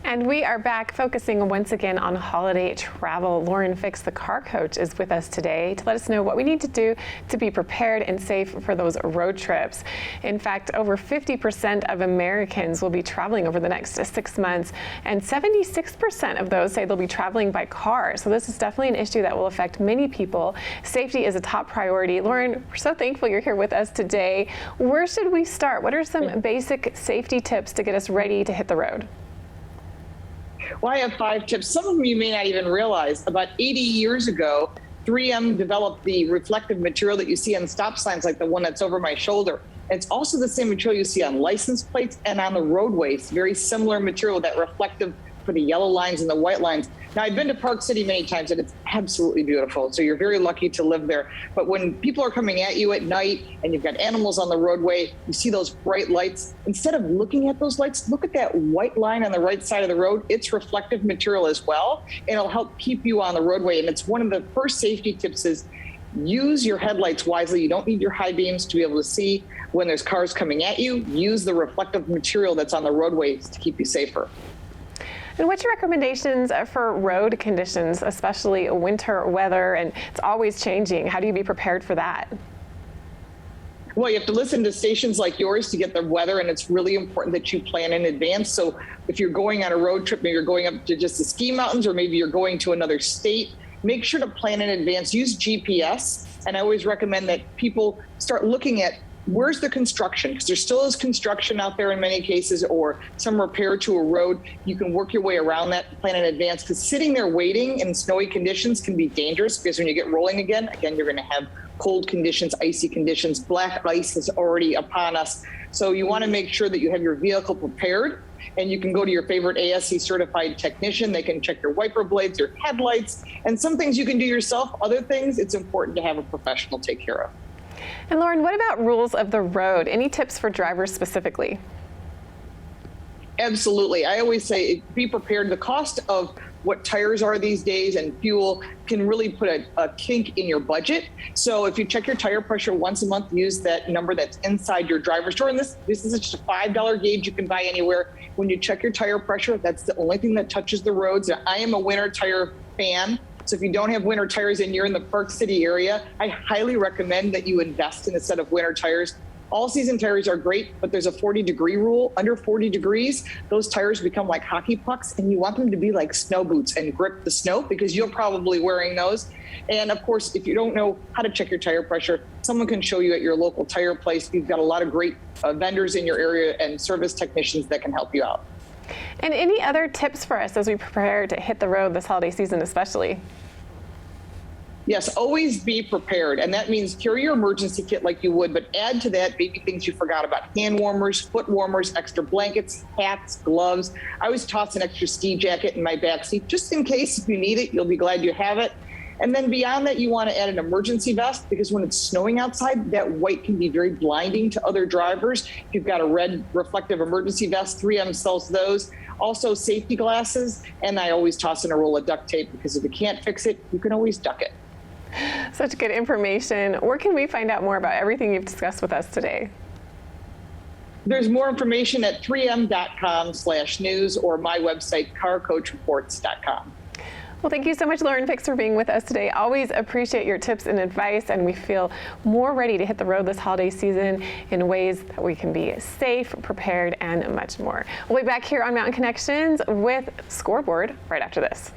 And we are back focusing once again on holiday travel. Lauren Fix, the car coach, is with us today to let us know what we need to do to be prepared and safe for those road trips. In fact, over 50% of Americans will be traveling over the next 6 months, and 76% of those say they'll be traveling by car. So this is definitely an issue that will affect many people. Safety is a top priority. Lauren, we're so thankful you're here with us today. Where should we start? What are some basic safety tips to get us ready to hit the road? Well, I have 5 tips. Some of them you may not even realize. About 80 years ago, 3M developed the reflective material that you see on stop signs, like the one that's over my shoulder. It's also the same material you see on license plates and on the roadways. Very similar material, that reflective for the yellow lines and the white lines. Now, I've been to Park City many times, and it's absolutely beautiful. So you're very lucky to live there. But when people are coming at you at night and you've got animals on the roadway, you see those bright lights. Instead of looking at those lights, look at that white line on the right side of the road. It's reflective material as well, and it'll help keep you on the roadway. And it's one of the first safety tips is use your headlights wisely. You don't need your high beams to be able to see when there's cars coming at you. Use the reflective material that's on the roadways to keep you safer. And what's your recommendations for road conditions, especially winter weather, and it's always changing? How do you be prepared for that? Well, you have to listen to stations like yours to get the weather, and it's really important that you plan in advance. So if you're going on a road trip, maybe you're going up to just the ski mountains, or maybe you're going to another state, make sure to plan in advance. Use GPS. And I always recommend that people start looking at where's the construction, because there still is construction out there in many cases, or some repair to a road. You can work your way around that, plan in advance, because sitting there waiting in snowy conditions can be dangerous, because when you get rolling again, you're going to have cold conditions, icy conditions. Black ice is already upon us. So you want to make sure that you have your vehicle prepared, and you can go to your favorite ASE certified technician. They can check your wiper blades, your headlights, and some things you can do yourself. Other things, it's important to have a professional take care of. And Lauren, what about rules of the road? Any tips for drivers specifically? Absolutely. I always say be prepared. The cost of what tires are these days and fuel can really put a kink in your budget. So if you check your tire pressure once a month, use that number that's inside your driver's door. And this is just a $5 gauge you can buy anywhere. When you check your tire pressure, that's the only thing that touches the roads. I am a winter tire fan. So if you don't have winter tires and you're in the Park City area, I highly recommend that you invest in a set of winter tires. All season tires are great, but there's a 40-degree rule. Under 40 degrees, those tires become like hockey pucks, and you want them to be like snow boots and grip the snow, because you're probably wearing those. And of course, if you don't know how to check your tire pressure, someone can show you at your local tire place. You've got a lot of great vendors in your area and service technicians that can help you out. And any other tips for us as we prepare to hit the road this holiday season especially? Yes, always be prepared. And that means carry your emergency kit like you would, but add to that maybe things you forgot about: hand warmers, foot warmers, extra blankets, hats, gloves. I always toss an extra ski jacket in my backseat just in case. If you need it, you'll be glad you have it. And then beyond that, you want to add an emergency vest, because when it's snowing outside, that white can be very blinding to other drivers. If you've got a red reflective emergency vest, 3M sells those. Also safety glasses, and I always toss in a roll of duct tape, because if you can't fix it, you can always duck it. Such good information. Where can we find out more about everything you've discussed with us today? There's more information at 3m.com/news or my website, carcoachreports.com. Well, thank you so much, Lauren Fix, for being with us today. Always appreciate your tips and advice, and we feel more ready to hit the road this holiday season in ways that we can be safe, prepared, and much more. We'll be back here on Mountain Connections with Scoreboard right after this.